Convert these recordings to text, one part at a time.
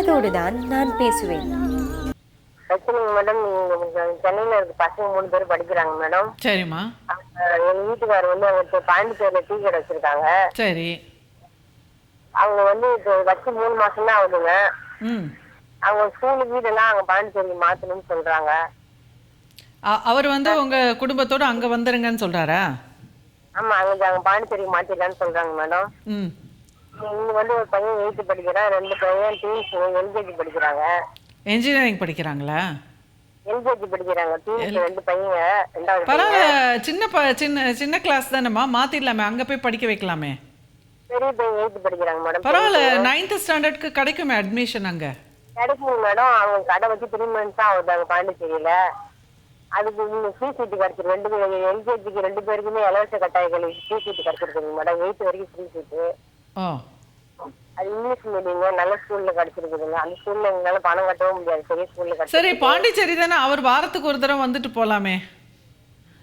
காதோடுதான் நான் பேசுவேன். மேடம் சென்னையில இருக்க பசங்க 3 பேர் படிக்கிறாங்க மேடம். சரிம்மா. எங்க வீட்டுக்காரர் வந்து அவங்க பாண்டிச்சேரியில டீ கடை வச்சிருக்காங்க. சரி. அவங்க வந்து இப்போ வச்சு 3 மாசம் தான் ஆகுதுங்க. அவங்க ஸ்கூலு வீடெல்லாம் அவங்க பாண்டிச்சேரி மாத்தணும்னு சொல்றாங்க. அவர் வந்து உங்க குடும்பத்தோட அங்க வந்துருங்கன்னு சொல்றாரா? ஆமா, அவங்க பாண்டிச்சேரி மாத்திடலான்னு சொல்றாங்க மேடம். இங்க வந்து ஒரு பையன் 8th படிக்கிறான், 2 பையன் டீன்ஸ் எல்கேஜி படிக்கிறாங்க. இன்ஜினியரிங் படிக்கிறாங்களா? எல்கேஜி படிக்கிறாங்க. டீன்ஸ் 2 பையன் 2வது. பரவாயில்ல, சின்ன சின்ன கிளாஸ் தானேம்மா, மாத்திடலாமே, அங்க போய் படிக்க வைக்கலாமே. பெரிய பையன் 8th படிக்கிறாங்க மேடம். பரவாயில்ல, 9th ஸ்டாண்டர்ட்க்கு கிடைக்குமே அட்மிஷன் அங்க. கிடைக்குங்க மேடம். அவங்க கடை வச்சு 3 months தான் ஆகுது பாண்டிச்சேரியில. அதுக்கு ஃப்ரீ சீட்டு கிடைச்சிருக்கு. 2 எல்கேஜிக்கு 2 பேருக்குமே இலவச கட்டாயங்கள் ஃப்ரீ சீட்டு கிடைச்சிருக்குங்க மேடம். 8th வரைக்கும் ஃப்ரீ சீட்டு. அது இங்கிலீஷ் மீடியங்க, நல்ல ஸ்கூல்ல கிடைச்சிருக்குதுங்க. அந்த ஸ்கூல்ல எங்களால பணம் கட்டவும் முடியாது, பெரிய ஸ்கூல்ல கிடைச்சி. சரி, பாண்டிச்சேரி தானே, அவர் வாரத்துக்கு ஒரு தடவை வந்துட்டு போலாமே.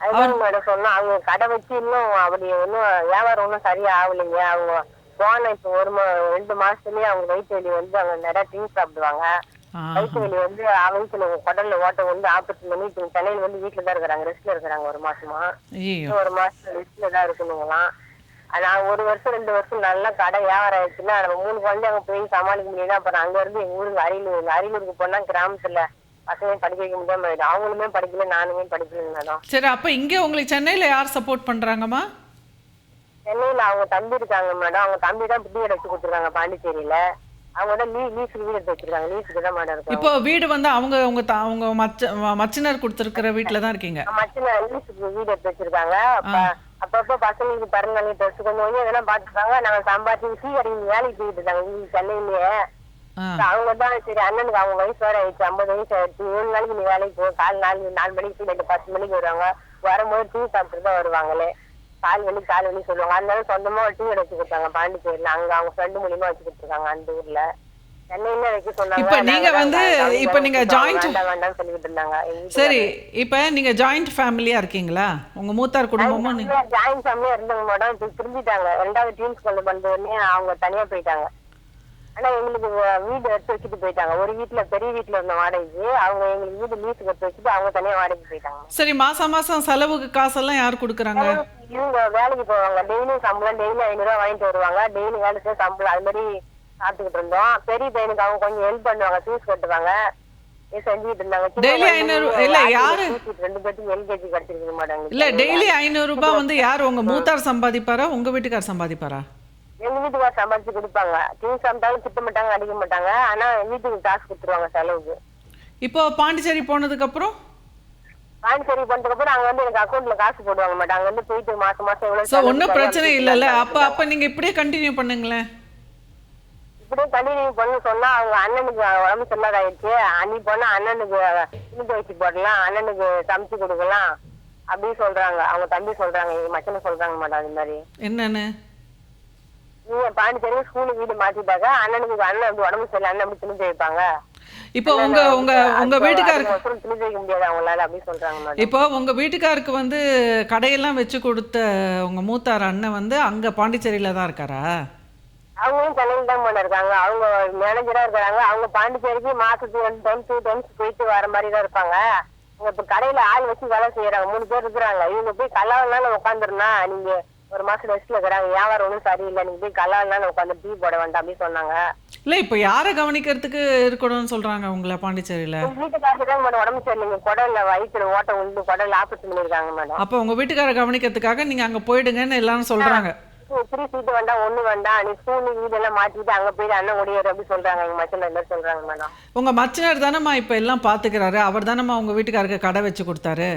அதுதான் மேடம் சொன்னா, அவங்க கடை வச்சு இன்னும் அப்படி ஒன்றும் வியாபாரம் ஒன்றும் சரியா ஆகலைங்க. அவங்க போன இப்போ 2 மாசத்துலயே அவங்க வயிற்று வலி வந்து அவங்க நிறைய டீ சாப்பிடுவாங்க. வயிற்று வலி வந்து வயிற்றுல குடல்ல ஓட்ட வந்து ஆபரேஷன் பண்ணி சென்னையில வந்து வீட்டுல தான் இருக்கிறாங்க, ரெஸ்ட்ல இருக்கிறாங்க 1 மாசமா. 1 மாசம் ரெஸ்ட்ல தான் இருக்கணுங்களாம். நான் 1 வருஷம் 2 வருஷம் நல்லா கடை வியாபாரம் ஆயிடுச்சுன்னா நம்ம 3 குழந்தை அங்க போய் சமாளிக்க முடியாது. அப்புறம் அங்க இருந்து எங்க ஊருக்கு அரியலூருக்கு போனா கிராமத்துல பசங்க படிக்க வைக்க முடியாம ஆயிடும். அவங்களுமே படிக்கல, நானுமே படிக்கல மேடம். சரி, அப்ப இங்க உங்களுக்கு சென்னையில யார் சப்போர்ட் பண்றாங்கம்மா? சென்னையில அவங்க தம்பி இருக்காங்க மேடம். அவங்க தம்பி தான் புட்டி எடுத்து கொடுத்துருக்காங்க பாண்டிச்சேரியில. அவங்க தான் லீஸுக்கு வீடு எடுத்து வச்சிருக்காங்க. லீஸுக்கு தான் மேடம் இருக்கு. இப்போ வீடு வந்து அவங்க மச்சினர் கொடுத்துருக்கிற வீட்டுல தான் இருக்கீங்க? மச்சினர் லீஸுக்கு வீடு எடுத்து வச்சிருக்காங்க. அப்பப்போ பசங்களுக்கு பிறந்தாங்க ட்ரெஸ் கொஞ்சம் கொஞ்சம் இதெல்லாம் பாத்துருக்காங்க. நாங்க சம்பாதிச்சு டீ கடைக்கு வேலைக்கு போயிட்டு இருக்காங்க இங்க சென்னையிலேயே. அவங்க தான் சரி, அண்ணனுக்கு அவங்க வயசு வேற ஆயிடுச்சு, 50 வயசு ஆயிடுச்சு, 7 நாளைக்கு நீ வேலைக்கு போ, கால் 4 மணிக்கு 10 மணிக்கு வருவாங்க. வரும்போது டீ சாப்பிட்டு தான் வருவாங்களே. கால் வலி சொல்லுவாங்க. அதனால சொந்தமா ஒரு டீ கடை வச்சு கொடுத்தாங்க பாண்டிச்சேரியில. அங்க அவங்க ஃப்ரெண்டு மூலியமா வச்சு கொடுத்துருக்காங்க அந்த ஊர்ல. சென்னையில வைக்க சொன்னாங்க. இப்ப நீங்க வந்து இப்ப நீங்க ஜாயிண்ட் வேண்டாம் சொல்லிட்டு இருந்தாங்க. சரி, இப்ப நீங்க ஜாயிண்ட் ஃபேமிலியா இருக்கீங்களா? உங்க மூத்தார் குடும்பமும் ஜாயிண்ட் ஃபேமிலியா இருந்தாங்க மேடம். இப்ப திரும்பிட்டாங்க. 2வது டீம்ஸ் கொண்டு வந்தோடனே அவங்க தனியா போயிட்டாங்க. ஆனா எங்களுக்கு வீடு எடுத்து வச்சுட்டு போயிட்டாங்க. ஒரு வீட்டுல பெரிய வீட்டுல இருந்த வாடகைக்கு அவங்க எங்களுக்கு வீடு லீஸுக்கு எடுத்து வச்சுட்டு அவங்க தனியா வாடகைக்கு போயிட்டாங்க. சரி, மாசம் செலவுக்கு காசெல்லாம் யார் கொடுக்குறாங்க? இவங்க வேலைக்கு போவாங்க. டெய்லியும் சம்பளம், டெய்லி 500 ரூபா வாங்கிட்டு வருவாங்க. டெய்லி வேலை செய்ய சம்பளம், அது மாதிரி சாப்பிட்டுக்கிட்டு இருந்தோம். பெரிய பையனுக்கு அவங்க கொஞ்சம் ஹெல்ப் பண்ணுவாங்க, ஃபீஸ் கட்டுவாங்க, செஞ்சுட்டு இருந்தாங்க. டெய்லி 500 இல்ல யாரு 2 பேருக்கு எல்கேஜி கிடைச்சிருக்கு மேடம். இல்ல டெய்லி 500 ரூபாய் வந்து யார் உங்க மூத்தார் சம்பாதிப்பாரா உங்க வீட்டுக்கார் சம்பாதிப்பாரா? எங்க வீட்டுக்கார் சம்பாதிச்சு கொடுப்பாங்க. டீ சாப்பிட்டாலும் திட்ட மாட்டாங்க, அடிக்க மாட்டாங்க. ஆனா வீட்டுக்கு காசு கொடுத்துருவாங்க செலவுக்கு. இப்போ பாண்டிச்சேரி போனதுக்கு அப்புறம் பாண்டிச்சேரி போனதுக்கு அப்புறம் அங்க வந்து எனக்கு அக்கௌண்ட்ல காசு போடுவாங்க மேடம். அங்க வந்து போயிட்டு மாசம் எவ்வளவு. சோ ஒன்னும் பிரச்சனை இல்லல்ல. அப்ப நீங்க இப்படியே கண்டினியூ பண்ணுங்களேன். இப்படியே கண்டினியூ பண்ண சொன்னா அவங்க அண்ணனுக்கு உடம்பு சொல்லாதாயிடுச்சு. அன்னி போனா அண்ணனுக்கு துணி வச்சு போடலாம், அண்ணனுக்கு சமைச்சு கொடுக்கலாம் அப்படின்னு சொல்றாங்க. அவங்க தம்பி சொல்றாங்க, மச்சனை சொல்றாங்க மேடம். அது மாதிரி என்னன்னு நீங்க பாண்டிச்சேரி ஸ்கூலு வீடு மாத்திட்டாங்க, அண்ணனுக்கு அண்ணன் அப்படி உடம்பு சரியில்லை, அண்ணன் அப்படி துணி துவைப்பாங்க. இப்போ உங்க வீட்டுக்காருக்கு துணி துவைக்க முடியாது அவங்களால அப்படின்னு சொல்றாங்க மேடம். இப்போ உங்க வீட்டுக்காருக்கு வந்து கடையெல்லாம் வச்சு கொடுத்த உங்க மூத்தார் அண்ணன் வந்து அங்க பாண்டிச்சேரியில தான் இருக்காரா? அவங்களும் சென்னையில் தான் மேடம் இருக்காங்க. அவங்க மேனேஜரா இருக்கிறாங்க. அவங்க பாண்டிச்சேரிக்கு மாசத்துக்கு 1 டைம் 2 டைம்ஸ் போயிட்டு வர மாதிரி தான் இருப்பாங்க. அவங்க இப்ப கடையில ஆள் வச்சு வேலை செய்யறாங்க. 3 பேர் இருக்கிறாங்க. இவங்க போய் கல்லாவனால உட்காந்துருந்தா நீங்க 1 மாசம் ரெஸ்ட்ல இருக்கிறாங்க, வியாபாரம் ஒன்றும் சரியில்லை, நீங்க போய் கல்லாவனால உட்காந்து டீ போட வேண்டாம் அப்படின்னு சொன்னாங்க. இல்ல இப்ப யாரை கவனிக்கிறதுக்கு இருக்கணும்னு சொல்றாங்க உங்களை பாண்டிச்சேரியில? வீட்டுக்காரருக்கு தான் மேடம் உடம்பு சரியில்லைங்க. குடல்ல வயிற்றுல ஓட்டம் உண்டு, குடல் ஆபரேஷன் பண்ணிருக்காங்க மேடம். அப்ப உங்க வீட்டுக்கார கவனிக்கிறதுக்காக நீங்க அங்க போயிடுங்கன்னு எல்லாரும் சொல்றாங்க. ஃப்ரீ சீட்டு வேண்டாம், ஒண்ணு வேண்டாம், நீ ஸ்கூலு வீடெல்லாம் மாத்திட்டு அங்க போயிட்டு அண்ணன் ஓடியாரு அப்படின்னு சொல்றாங்க. எங்க மச்சனர் என்ன சொல்றாங்க மேடம். உங்க மச்சனர் தானம்மா இப்ப எல்லாம் பாத்துக்கிறாரு, அவர் தானம்மா உங்க வீட்டுக்காருக்கு கடை வச்சு கொடுத்தாரு.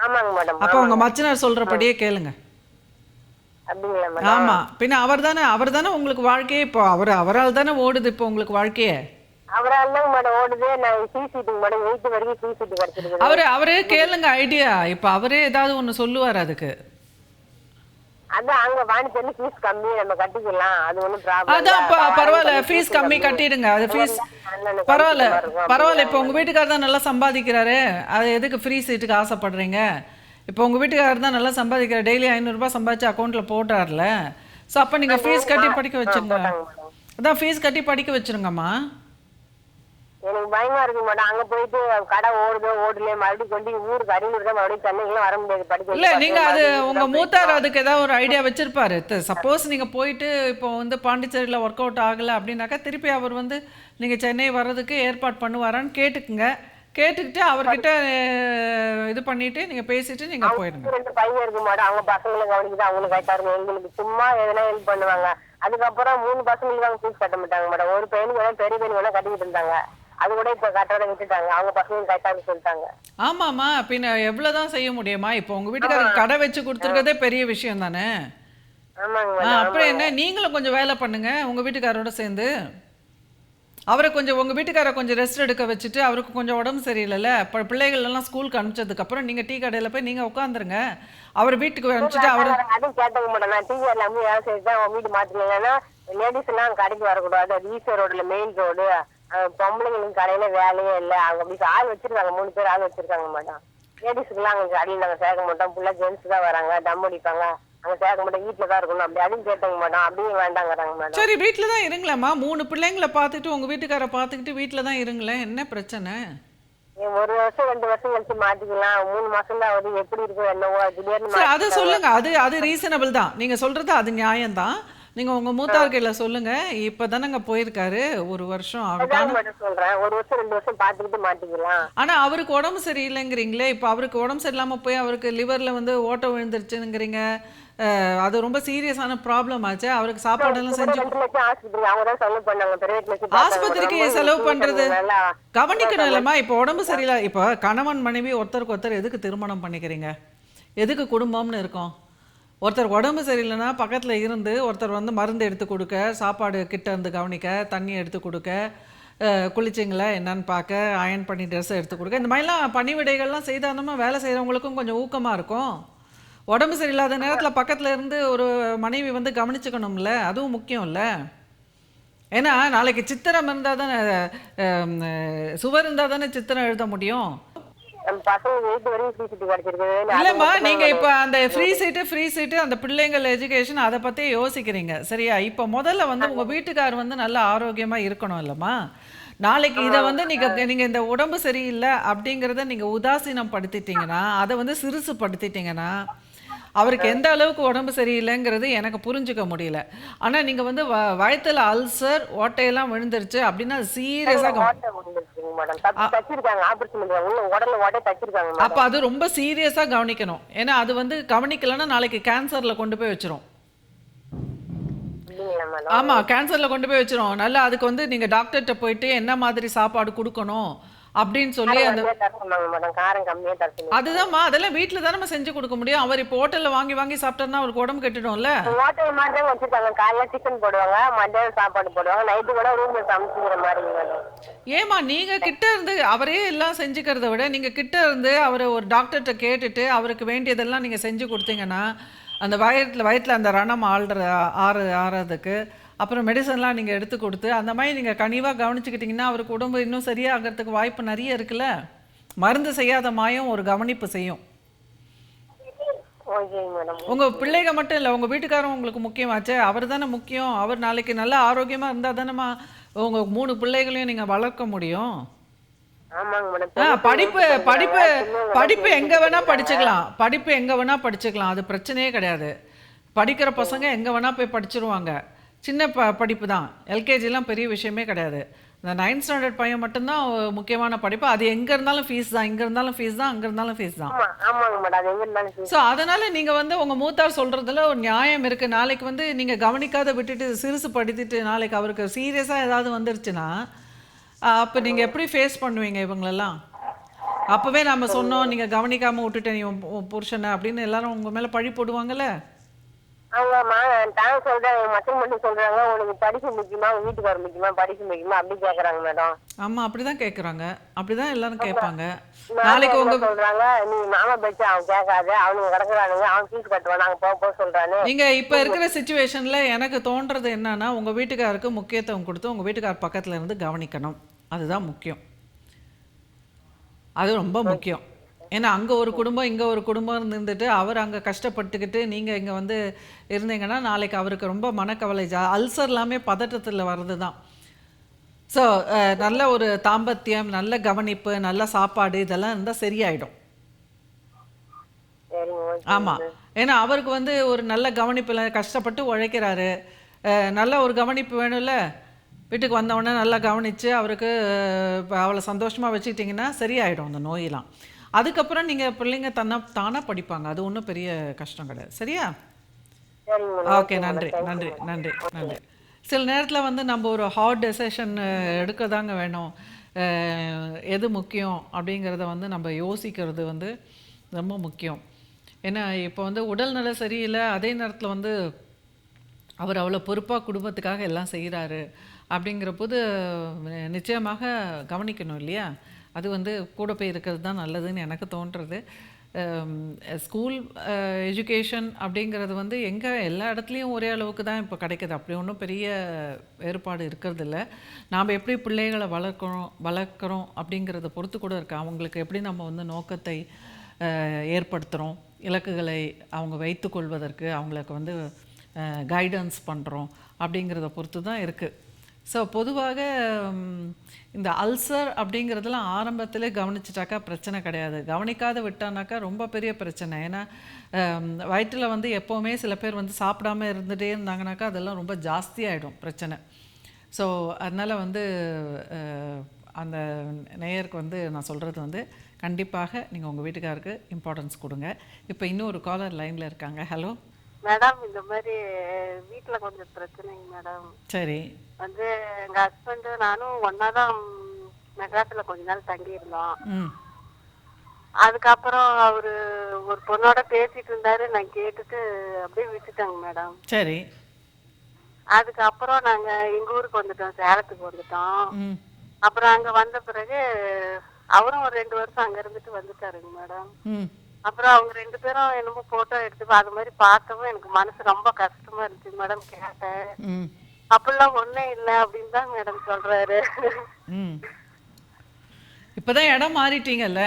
ஆமாங்க மேடம். அப்ப உங்க மச்சனர் சொல்றபடியே கேளுங்க. அப்படிங்களா மேடம்? ஆமா, பின்ன அவர் தானே உங்களுக்கு வாழ்க்கையே. இப்போ அவரால் தானே ஓடுது இப்போ உங்களுக்கு வாழ்க்கையே. அவரால் தான் மேடம் ஓடுது. நான் ஃப்ரீ சீட்டுக்கு மேடம் 8 வரைக்கும் ஃப்ரீ சீட்டு கிடைச்சிருக்கு. அவரே கேளுங்க ஐடியா. இப்ப அவரே ஏதாவது ஒண்ணு சொல்லுவார் அதுக்கு. அதான் அங்க பாண்டிச்சேரி ஃபீஸ் கம்மி, நம்ம கட்டிக்கலாம், அது ஒன்றும் ப்ராப்ளம். அதான் பரவாயில்ல, ஃபீஸ் கம்மி கட்டிடுங்க. அது ஃபீஸ் பரவாயில்ல. இப்போ உங்க வீட்டுக்காரர் தான் நல்லா சம்பாதிக்கிறாரு, அது எதுக்கு ஃப்ரீ சீட்டுக்கு ஆசைப்படுறீங்க? இப்போ உங்க வீட்டுக்காரர் தான் நல்லா சம்பாதிக்கிறார், டெய்லி 500 ரூபாய் சம்பாதிச்சு அக்கௌண்ட்ல போடுறாருல. ஸோ அப்போ நீங்க ஃபீஸ் கட்டி படிக்க வச்சுருங்க. அதான் ஃபீஸ் கட்டி படிக்க வச்சுருங்கம்மா. எனக்கு பயமா இருக்கு மேடம். அங்க போயிட்டு கடை ஓடுதோ ஓடலையே மறுபடியும் கொண்டு ஊருக்கு அரியலூர் தான் மறுபடியும் சென்னைக்குலாம் வர முடியாது படிக்க இல்ல வச்சு நீங்க அது மறுபடியும் உங்க தான் மூத்தார் அதுக்கு ஏதாவது ஒரு ஐடியா வச்சிருப்பாரு. சப்போஸ் நீங்க போயிட்டு இப்போ வந்து பாண்டிச்சேரியில் ஒர்க் அவுட் ஆகலை அப்படின்னாக்கா திருப்பி அவர் வந்து நீங்க சென்னை வர்றதுக்கு ஏற்பாடு பண்ணுவாரான்னு கேட்டுக்குங்க. கேட்டுக்கிட்டு அவர்கிட்ட இது பண்ணிட்டு நீங்க பேசிட்டு நீங்க போயிடுங்க. 2 பையன் இருக்கு மேடம். அவங்க பசங்களை கவனிக்குது அவங்களுக்கு கரெக்டா இருக்கும். எங்களுக்கு சும்மா எதனா ஹெல்ப் பண்ணுவாங்க. அதுக்கப்புறம் 3 பசங்களுக்கு அவங்க ஃபீஸ் கட்ட மாட்டாங்க மேடம். ஒரு பையனுக்கு வேணா பெரிய பையனுக்கு வேணா கட்டிக்கிட்டு இருந்தாங்க. அது கூட இப்ப கட்டட விட்டுட்டாங்க. அவங்க பசங்களுக்கு கரெக்டாக சொல்லிட்டாங்க. ஆமாம்மா, பின்ன எவ்வளவுதான் செய்ய முடியுமா? இப்போ உங்க வீட்டுக்காரருக்கு கடை வச்சு கொடுத்துருக்கதே பெரிய விஷயம் தானே. ஆமாங்க மேடம். அப்புறம் என்ன, நீங்களும் கொஞ்சம் வேலை பண்ணுங்க உங்க வீட்டுக்காரோட சேர்ந்து. அவரை கொஞ்சம் உங்க வீட்டுக்காரை கொஞ்சம் ரெஸ்ட் எடுக்க வச்சுட்டு, அவருக்கு கொஞ்சம் உடம்பு சரியில்லைல்ல, இப்போ பிள்ளைகள் எல்லாம் ஸ்கூலுக்கு அனுப்பிச்சதுக்கப்புறம் நீங்கள் டீ கடையில் போய் நீங்கள் உட்காந்துருங்க. அவர் வீட்டுக்கு அனுப்பிச்சிட்டு அவர் அதுவும் கேட்டங்க மேடம். நான் டிவி எல்லாமே வேலை செய்து வீடு மாத்தினேன். ஏன்னா லேடிஸ் எல்லாம் கடைக்கு வரக்கூடாது. அது ஈஸ்வர் ரோடுல மெயின் ரோடு. பொம்பளைங்களுக்கு கடையில வேலையே இல்லை. அவங்க அப்படி ஆள் வச்சிருக்காங்க. 3 பேர் ஆள் வச்சிருக்காங்க மேடம். லேடிஸுக்கு எல்லாம் அங்க கடையில் நாங்க சேர்க்க மாட்டோம். ஃபுல்லா ஜென்ஸ் தான் வராங்க. தம் அடிப்பாங்க. அங்க சேர்க்க மாட்டோம். வீட்டுல தான் இருக்கணும். அப்படி அதுவும் கேட்டங்க மேடம். அப்படியும் வேண்டாங்கிறாங்க மேடம். சரி வீட்டில் தான் இருங்களேம்மா. 3 பிள்ளைங்களை பார்த்துட்டு உங்க வீட்டுக்காரை பார்த்துக்கிட்டு வீட்டில் தான் இருங்களேன். என்ன பிரச்சனை? 1 வருஷம் 2 வருஷம் கழிச்சு மாத்திக்கலாம். 3 மாசம் தான் வந்து எப்படி இருக்கும் என்னவோ திடீர்னு சரி அதை சொல்லுங்க. அது ரீசனபிள் தான். நீங்க சொல்றது அது நியாயம்தான். நீங்க உங்க மூத்தார்கையில சொல்லுங்க. இப்பதானங்க போயிருக்காரு, 1 வருஷம் ஆகட்டும். சொல்றேன். 1 வருஷம் 2 வருஷம் பார்த்துக்கிட்டு மாத்திக்கலாம். ஆனா அவருக்கு உடம்பு சரியில்லைங்கிறீங்களே. இப்போ அவருக்கு உடம்பு சரியில்லாம போய் அவருக்கு லிவர்ல வந்து ஓட்டை விழுந்துருச்சுங்கிறீங்க. அது ரொம்ப சீரியஸான ப்ராப்ளம் ஆச்சு. அவருக்கு சாப்பாடெல்லாம் செஞ்சு ஆஸ்பத்திரிக்கு செலவு பண்றது கவனிக்கணும் இல்லம்மா. இப்போ உடம்பு சரியில்லை. இப்போ கணவன் மனைவி ஒருத்தருக்கு ஒருத்தர் எதுக்கு திருமணம் பண்ணிக்கிறீங்க? எதுக்கு குடும்பம்னு இருக்கும்? ஒருத்தர் உடம்பு சரியில்லைன்னா பக்கத்தில் இருந்து ஒருத்தர் வந்து மருந்து எடுத்து கொடுக்க, சாப்பாடு கிட்ட இருந்து கவனிக்க, தண்ணி எடுத்து கொடுக்க, குளிச்சிங்களா என்னன்னு பார்க்க, அயன் பண்ணி ட்ரெஸ்ஸை எடுத்து கொடுக்க, இந்த மாதிரிலாம் பணிவிடைகள்லாம் செய்தாந்தமா வேலை செய்கிறவங்களுக்கும் கொஞ்சம் ஊக்கமாக இருக்கும். உடம்பு சரியில்லாத நேரத்தில் பக்கத்தில் இருந்து ஒரு மனைவி வந்து கவனிச்சுக்கணும்ல, அதுவும் முக்கியம் இல்லை. ஏன்னா நாளைக்கு சித்திரம் இருந்தால் தானே, சுவர் இருந்தால் தானே சித்திரம் எழுத முடியும். இல்லைம்மா, நீங்கள் இப்போ அந்த ஃப்ரீ சீட்டு அந்த பிள்ளைங்கள் எஜுகேஷன் அதை பற்றி யோசிக்கிறீங்க சரியா? இப்போ முதல்ல வந்து உங்கள் வீட்டுக்கார் வந்து நல்ல ஆரோக்கியமாக இருக்கணும் இல்லைம்மா. நாளைக்கு இதை வந்து நீங்கள் இந்த உடம்பு சரியில்லை அப்படிங்கிறத நீங்கள் உதாசீனம் படுத்திட்டீங்கன்னா, அதை வந்து சிறுசு படுத்திட்டீங்கன்னா, அவருக்கு எந்த அளவுக்கு உடம்பு சரியில்லைங்கிறது எனக்கு புரிஞ்சுக்க முடியல. ஆனால் நீங்கள் வந்து வயத்தில் அல்சர் ஓட்டையெல்லாம் விழுந்துருச்சு அப்படின்னா சீரியஸாக, அப்போ அது ரொம்ப சீரியஸாக கவனிக்கணும். ஏன்னா அது வந்து கவனிக்கலைன்னா நாளைக்கு கேன்சரில் கொண்டு போய் வச்சிரும். ஆமாம், கேன்சரில் கொண்டு போய் வச்சிரும். நல்லா அதுக்கு வந்து நீங்கள் டாக்டர்கிட்ட போயிட்டு என்ன மாதிரி சாப்பாடு கொடுக்கணும் அப்படின்னு சொல்லி அந்த அதுதான்மா, அதெல்லாம் வீட்டில் தான் நம்ம செஞ்சு கொடுக்க முடியும். அவர் இப்போ ஹோட்டலில் வாங்கி வாங்கி சாப்பிட்டோம்னா அவருக்கு உடம்பு கெட்டுடும்ல. ஹோட்டல் மாதிரி வச்சிருக்காங்க. காலைல டிஃபன் போடுவாங்க, மத்தியானம் சாப்பாடு போடுவாங்க, நைட்டு கூட ரூம்ல சமைச்சுக்கிற மாதிரி. ஏமா நீங்கள் கிட்ட இருந்து அவரே எல்லாம் செஞ்சுக்கிறத விட நீங்கள் கிட்ட இருந்து அவரை ஒரு டாக்டர்கிட்ட கேட்டுட்டு அவருக்கு வேண்டியதெல்லாம் நீங்கள் செஞ்சு கொடுத்தீங்கன்னா, அந்த வயிற்றில் அந்த ரணம் ஆறதுக்கு அப்புறம் மெடிசன்லாம் நீங்கள் எடுத்து கொடுத்து அந்த மாதிரி நீங்கள் கனிவாக கவனிச்சுக்கிட்டிங்கன்னா அவருக்கு உடம்பு இன்னும் சரியாகிறதுக்கு வாய்ப்பு நிறைய இருக்குல்ல. மருந்து செய்யாத மாயம் ஒரு கவனிப்பு செய்யும். உங்கள் பிள்ளைங்க மட்டும் இல்லை, உங்கள் வீட்டுக்காரரும் உங்களுக்கு முக்கியமாச்சே. அவர் தானே முக்கியம். அவர் நாளைக்கு நல்லா ஆரோக்கியமாக இருந்தால் தானேம்மா உங்கள் 3 பிள்ளைகளையும் நீங்கள் வளர்க்க முடியும். படிப்பு எங்கே வேணால் படிச்சுக்கலாம். அது பிரச்சனையே கிடையாது. படிக்கிற பசங்க எங்கே வேணால் போய் படிச்சிருவாங்க. சின்ன படிப்பு தான். எல்கேஜிலாம் பெரிய விஷயமே கிடையாது. இந்த 9th ஸ்டாண்டர்ட் பையன் மட்டும்தான் முக்கியமான படிப்பு. அது எங்கே இருந்தாலும் ஃபீஸ் தான், இங்கே இருந்தாலும் ஃபீஸ் தான், அங்கே இருந்தாலும் ஃபீஸ் தான். ஸோ அதனால் நீங்கள் வந்து உங்கள் மூத்தார் சொல்கிறதுல ஒரு நியாயம் இருக்குது. நாளைக்கு வந்து நீங்கள் கவனிக்காத விட்டுட்டு சிறுசு படுத்திட்டு நாளைக்கு அவருக்கு சீரியஸாக ஏதாவது வந்துருச்சுன்னா அப்போ நீங்கள் எப்படி ஃபேஸ் பண்ணுவீங்க இவங்களெல்லாம்? அப்போவே நம்ம சொன்னோம் நீங்கள் கவனிக்காமல் விட்டுட்டு நீ புருஷனை அப்படின்னு எல்லாரும் உங்கள் மேலே பழி போடுவாங்கல்ல. அவங்க சொல்றேன் மட்டும் சொல்றாங்க, உனக்கு படிக்க முக்கியமா வீட்டுக்கார முக்கியமா படிக்க முக்கியமா அப்படி கேக்குறாங்க மேடம். ஆமா அப்படிதான் கேக்குறாங்க. அப்படிதான் எல்லாரும் கேட்பாங்க. நாளைக்கு உங்க சொல்றாங்க நீ மாமா பேச்சு அவன் கேட்காத, அவனுக்கு கிடக்குறானுங்க, அவன் ஃபீஸ் கட்டுவான், நாங்க போக சொல்றானு. நீங்க இப்ப இருக்கிற சிச்சுவேஷன்ல எனக்கு தோன்றது என்னன்னா, உங்க வீட்டுக்காருக்கு முக்கியத்துவம் கொடுத்து உங்க வீட்டுக்கார் பக்கத்துல இருந்து கவனிக்கணும். அதுதான் முக்கியம். அது ரொம்ப முக்கியம். ஏன்னா அங்கே ஒரு குடும்பம் இங்கே ஒரு குடும்பம் இருந்துட்டு அவர் அங்கே கஷ்டப்பட்டுக்கிட்டு நீங்கள் இங்கே வந்து இருந்தீங்கன்னா நாளைக்கு அவருக்கு ரொம்ப மனக்கவலை. அல்சர் எல்லாமே பதட்டத்தில் வர்றது தான். ஸோ நல்ல ஒரு தாம்பத்தியம், நல்ல கவனிப்பு, நல்ல சாப்பாடு இதெல்லாம் இருந்தால் சரியாயிடும். சரிங்க, ஓகே. ஆமாம், ஏன்னா அவருக்கு வந்து ஒரு நல்ல கவனிப்பில் கஷ்டப்பட்டு உழைக்கிறாரு. நல்ல ஒரு கவனிப்பு வேணும்ல. வீட்டுக்கு வந்தவுடனே நல்லா கவனித்து அவருக்கு அவளை சந்தோஷமாக வச்சுக்கிட்டிங்கன்னா சரியாயிடும் அந்த நோயெல்லாம். அதுக்கப்புறம் நீங்கள் பிள்ளைங்க தானாக படிப்பாங்க. அது ஒன்றும் பெரிய கஷ்டம் கிடையாது. சரியா? சரிங்க, ஓகே, நன்றி நன்றி நன்றி நன்றி. சில நேரத்தில் வந்து நம்ம ஒரு ஹார்ட் டெசிஷன் எடுக்க தாங்க வேணும். எது முக்கியம் அப்படிங்கிறத வந்து நம்ம யோசிக்கிறது வந்து ரொம்ப முக்கியம். ஏன்னா இப்போ வந்து உடல்நல சரியில்லை, அதே நேரத்தில் வந்து அவர் அவ்வளோ பொறுப்பாக குடும்பத்துக்காக எல்லாம் செய்கிறாரு அப்படிங்கிறபோது நிச்சயமாக கவனிக்கணும் இல்லையா? அது வந்து கூட போய் இருக்கிறது தான் நல்லதுன்னு எனக்கு தோன்றுறது. ஸ்கூல் எஜுகேஷன் அப்படிங்கிறது வந்து எல்லா இடத்துலையும் ஒரே அளவுக்கு தான் இப்போ கிடைக்குது. அப்படி ஒன்றும் பெரிய வேறுபாடு இருக்கிறதில்ல. நாம் எப்படி பிள்ளைகளை வளர்க்குறோம் அப்படிங்கிறத பொறுத்து கூட இருக்குது. அவங்களுக்கு எப்படி நம்ம வந்து நோக்கத்தை ஏற்படுத்துகிறோம், இலக்குகளை அவங்க வைத்து கொள்வதற்கு அவங்களுக்கு வந்து கைடன்ஸ் பண்ணுறோம் அப்படிங்கிறத பொறுத்து தான் இருக்குது. ஸோ பொதுவாக இந்த அல்சர் அப்படிங்கிறதுலாம் ஆரம்பத்திலே கவனிச்சிட்டாக்கா பிரச்சனை கிடையாது. கவனிக்காத விட்டானாக்கா ரொம்ப பெரிய பிரச்சனை. ஏன்னா வயிற்றில் வந்து எப்போவுமே சில பேர் வந்து சாப்பிடாமல் இருந்துகிட்டே இருந்தாங்கனாக்கா அதெல்லாம் ரொம்ப ஜாஸ்தியாகிடும் பிரச்சனை. ஸோ அதனால் வந்து அந்த நேயருக்கு வந்து நான் சொல்கிறது வந்து கண்டிப்பாக நீங்கள் உங்கள் வீட்டுக்காருக்கு இம்பார்ட்டன்ஸ் கொடுங்க. இப்போ இன்னொரு காலர் லைனில் இருக்காங்க. ஹலோ மேடம், இந்த மாதிரி வீட்டுல கொஞ்சம் பிரச்சனைங்க மேடம். சரி. வந்து எங்க ஹஸ்பண்ட் நானும் ஒன்னாதான் மெட்ராஸ்ல கொஞ்ச நாள் தங்கி இருந்தோம். அதுக்கப்புறம் அவரு ஒரு பொண்ணோட பேசிட்டு இருந்தாரு, நான் கேட்டுட்டு அப்படியே விட்டுட்டேங்க மேடம். சரி. அதுக்கப்புறம் நாங்க எங்க ஊருக்கு வந்துட்டோம், சேலத்துக்கு வந்துட்டோம். அப்புறம் அங்க வந்த பிறகு அவரும் ஒரு 2 வருஷம் அங்க இருந்துட்டு வந்துட்டாருங்க மேடம். அப்புறம் அவங்க 2 பேரும் என்னமோ போட்டோ எடுத்து அது மாதிரி பார்த்தவும் எனக்கு மனசு ரொம்ப கஷ்டமா இருந்துச்சு மேடம். கேட்டேன், அப்படிலாம் ஒண்ணும் இல்லை அப்படின்னு தான் மேடம் சொல்றாரு. இப்பதான் இடம் மாறிட்டீங்கல்ல?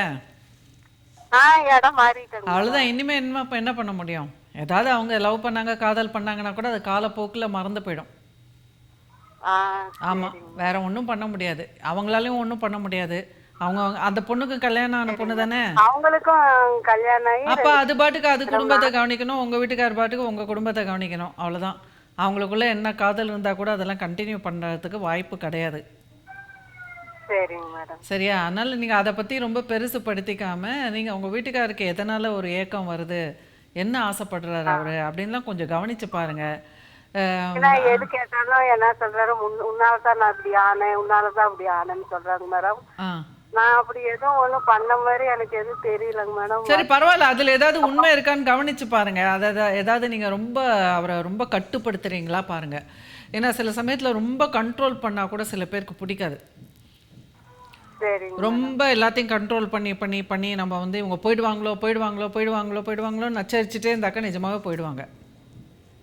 இடம் மாறிட்டேன். அவ்வளவுதான். இனிமே என்ன பண்ண முடியும்? ஏதாவது அவங்க லவ் பண்ணாங்க, காதல் பண்ணாங்கன்னா கூட அது காலப்போக்கில் மறந்து போயிடும். ஆமா, வேற ஒன்றும் பண்ண முடியாது. அவங்களாலையும் ஒன்றும் பண்ண முடியாது. அவங்க அந்த பொண்ணுக்கு கல்யாணம் ஆன பொண்ணு தானே, அவங்களுக்கும் கல்யாணம். அப்ப அது பாட்டுக்கு அது குடும்பத்தை கவனிக்கணும், உங்க வீட்டுக்கார பாட்டுக்கு உங்க குடும்பத்தை கவனிக்கணும். அவ்வளவுதான். அவங்களுக்குள்ள என்ன காதல் இருந்தா கூட அதெல்லாம் கண்டினியூ பண்றதுக்கு வாய்ப்பு கிடையாது. சரிங்க மேடம். சரியா? அதனால நீங்க அதை பத்தி ரொம்ப பெருசுப்படுத்திக்காம நீங்க உங்க வீட்டுக்காருக்கு எதனால ஒரு ஏக்கம் வருது, என்ன ஆசைப்படுறாரு அவரு அப்படின்லாம் கொஞ்சம் கவனிச்சு பாருங்க. எது கேட்டாலும் என்ன சொல்றாரு, உன்னாலதான் நான் அப்படி ஆனேன், உன்னாலதான் அப்படி ஆனேன்னு சொல்றாங்க மேடம். நான் அப்படி எதுவும் ஒண்ணும் பண்ண மாதிரி எனக்கு எதுவும் தெரியலங்க மேடம். சரி, பரவாயில்ல. அதுல ஏதாவது உண்மை இருக்கான்னு கவனிச்சு பாருங்க. ஏதாவது நீங்க அவரை ரொம்ப கட்டுப்படுத்துறீங்களா பாருங்க. ஏன்னா சில சமயத்துல ரொம்ப கண்ட்ரோல் பண்ணா கூட சில பேருக்கு பிடிக்காது. ரொம்ப எல்லாத்தையும் கண்ட்ரோல் பண்ணி பண்ணி பண்ணி நம்ம வந்து இவங்க போயிடுவாங்களோ நச்சரிச்சுட்டே இருந்தாக்கா நிஜமாவே போயிடுவாங்க.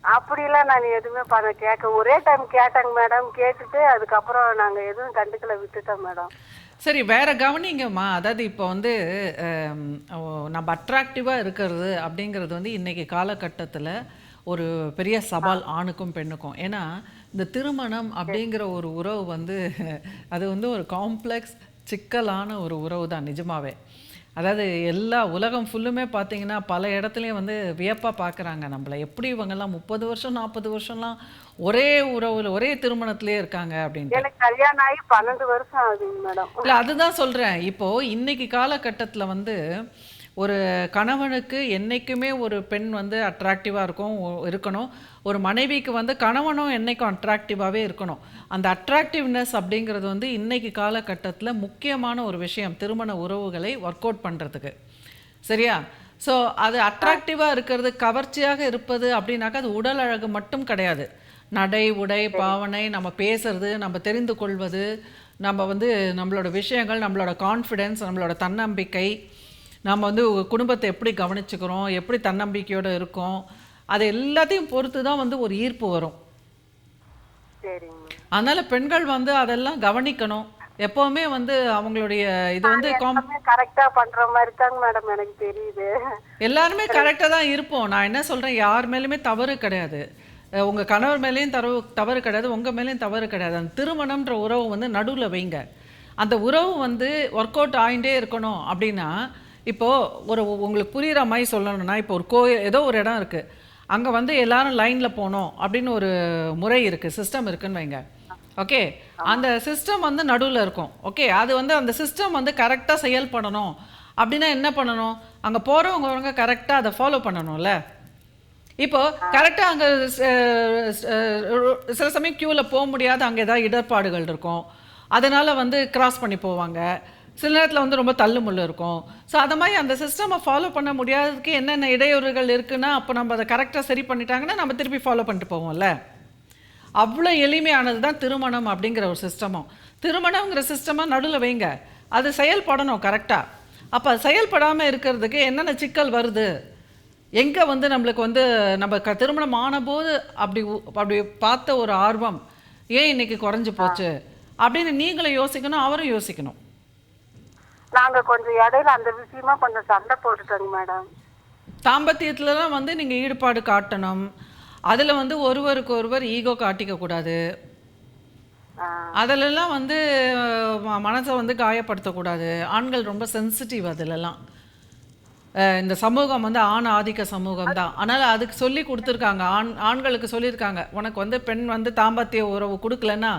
அப்படிலாம் நான் எதுவுமே கேட்க ஒரே டைம் கேட்டேங்க மேடம். கேட்டுட்டு அதுக்கப்புறம் நாங்க எதுவும் கண்டுக்கல, விட்டுட்டோம் மேடம். சரி, வேற கவனிங்கம்மா. அதாவது இப்போ வந்து நம்ம அட்ராக்டிவாக இருக்கிறது அப்படிங்கிறது வந்து இன்றைக்கி காலகட்டத்தில் ஒரு பெரிய சவால் ஆணுக்கும் பெண்ணுக்கும். ஏன்னா இந்த திருமணம் அப்படிங்கிற ஒரு உறவு வந்து அது வந்து ஒரு காம்ப்ளெக்ஸ் சிக்கலான ஒரு உறவு தான் நிஜமாவே. அதாவது எல்லா உலகம் ஃபுல்லுமே பார்த்தீங்கன்னா பல இடத்துலையும் வந்து வியப்பாக பார்க்குறாங்க நம்மளை. எப்படி இவங்கெல்லாம் 30 வருஷம் 40 வருஷம்லாம் ஒரே உறவுல ஒரே திருமணத்திலே இருக்காங்க அப்படின்ட்டு. எனக்கு கல்யாணம் ஆகி 12 வருஷம் ஆகுதுங்க மேடம். இல்லை, அதுதான் சொல்கிறேன். இப்போது இன்னைக்கு காலகட்டத்தில் வந்து ஒரு கணவனுக்கு என்றைக்குமே ஒரு பெண் வந்து அட்ராக்டிவாக இருக்கணும். ஒரு மனைவிக்கு வந்து கணவனும் என்றைக்கும் அட்ராக்டிவாகவே இருக்கணும். அந்த அட்ராக்டிவ்னஸ் அப்படிங்கிறது வந்து இன்றைக்கி காலகட்டத்தில் முக்கியமான ஒரு விஷயம் திருமண உறவுகளை ஒர்க் அவுட் பண்ணுறதுக்கு. சரியா? ஸோ அது அட்ராக்டிவாக இருக்கிறது, கவர்ச்சியாக இருப்பது அப்படின்னாக்கா அது உடல் அழகு மட்டும் கிடையாது. நடை, உடை, பாவனை, நம்ம பேசுறது, நம்ம தெரிந்து கொள்வது, நம்ம வந்து நம்மளோட விஷயங்கள், நம்மளோட கான்ஃபிடென்ஸ், நம்மளோட தன்னம்பிக்கை, நம்ம வந்து குடும்பத்தை எப்படி கவனிச்சுக்கிறோம், எப்படி தன்னம்பிக்கையோடு இருக்கோம், அது எல்லாத்தையும் பொறுத்து தான் வந்து ஒரு ஈர்ப்பு வரும். அதனால பெண்கள் வந்து அதெல்லாம் கவனிக்கணும். எப்பவுமே வந்து அவங்களுடைய இது வந்து கரெக்டா பண்ற மாதிரி தாங்க மேடம் எனக்கு தெரியுது. எல்லாருமே கரெக்டாக தான் இருப்போம். நான் என்ன சொல்கிறேன், யார் மேலுமே தவறு கிடையாது. உங்கள் கணவர் மேலேயும் தவறு கிடையாது, உங்கள் மேலேயும் தவறு கிடையாது. அந்த திருமணம்ன்ற உறவு வந்து நடுவில் வைங்க. அந்த உறவு வந்து ஒர்க் அவுட் ஆகிட்டே இருக்கணும். அப்படின்னா இப்போது உங்களுக்கு புரிகிற மாதிரி சொல்லணும்னா, இப்போ ஒரு கோயில் ஏதோ ஒரு இடம் இருக்குது, அங்கே வந்து எல்லாரும் லைனில் போகணும் அப்படின்னு ஒரு முறை இருக்குது, சிஸ்டம் இருக்குன்னு வைங்க. ஓகே, அந்த சிஸ்டம் வந்து நடுவில் இருக்கும். ஓகே, அது வந்து அந்த சிஸ்டம் வந்து கரெக்டாக செயல்படணும் அப்படின்னா என்ன பண்ணணும்? அங்கே போகிறவங்க கரெக்டாக அதை ஃபாலோ பண்ணணும்ல. இப்போது கரெக்டாக அங்கே சில சமயம் க்யூவில் போக முடியாது, அங்கே ஏதாவது இடர்பாடுகள் இருக்கும், அதனால் வந்து கிராஸ் பண்ணி போவாங்க. சில நேரத்தில் வந்து ரொம்ப தள்ளுமுள்ளு இருக்கும். ஸோ அது மாதிரி அந்த சிஸ்டமை ஃபாலோ பண்ண முடியாததுக்கு என்னென்ன இடையூறுகள் இருக்குன்னா, அப்போ நம்ம அதை கரெக்டாக சரி பண்ணிட்டாங்கன்னா நம்ம திருப்பி ஃபாலோ பண்ணிட்டு போவோம்ல. அவ்வளோ எளிமையானது தான் திருமணம் அப்படிங்கிற ஒரு சிஸ்டமும். திருமணங்கிற சிஸ்டமாக நடுவில் வைங்க, அது செயல்படணும் கரெக்டாக. அப்போ அது செயல்படாமல் இருக்கிறதுக்கு என்னென்ன சிக்கல் வருது, எங்கே வந்து நம்மளுக்கு வந்து நம்ம திருமணம் ஆனபோது அப்படி பார்த்த ஒரு ஆர்வம் ஏன் இன்னைக்கு குறைஞ்சி போச்சு அப்படின்னு நீங்களும் யோசிக்கணும், அவரும் யோசிக்கணும். நாங்க கொஞ்சம் இடையில அந்த விஷயமா கொஞ்சம் சண்டை போட்டுட்டோங்க மேடம். தாம்பத்தியத்துலலாம் வந்து நீங்கள் ஈடுபாடு காட்டணும். அதில் வந்து ஒருவருக்கு ஒருவர் ஈகோ காட்டிக்க கூடாது. அதிலெல்லாம் வந்து மனசை வந்து காயப்படுத்தக்கூடாது. ஆண்கள் ரொம்ப சென்சிட்டிவ் அதிலெல்லாம். இந்த சமூகம் வந்து ஆண் ஆதிக்க சமூகம் தான். அதனால் அதுக்கு சொல்லி கொடுத்துருக்காங்க, ஆண்களுக்கு சொல்லியிருக்காங்க, உனக்கு வந்து பெண் வந்து தாம்பத்திய உறவு கொடுக்கலன்னா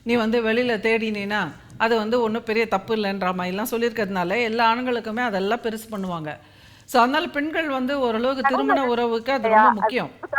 நீ வந்து வெளியில் தேடினீன்னா அது வந்து ஒன்றும் பெரிய தப்பு இல்லைன்ற மாதிரிலாம் சொல்லியிருக்கிறதுனால எல்லா ஆண்களுக்குமே அதெல்லாம் பெருசு பண்ணுவாங்க. ஸோ அதனால் பெண்கள் வந்து ஓரளவுக்கு திருமண உறவுக்கு அது ரொம்ப முக்கியம்.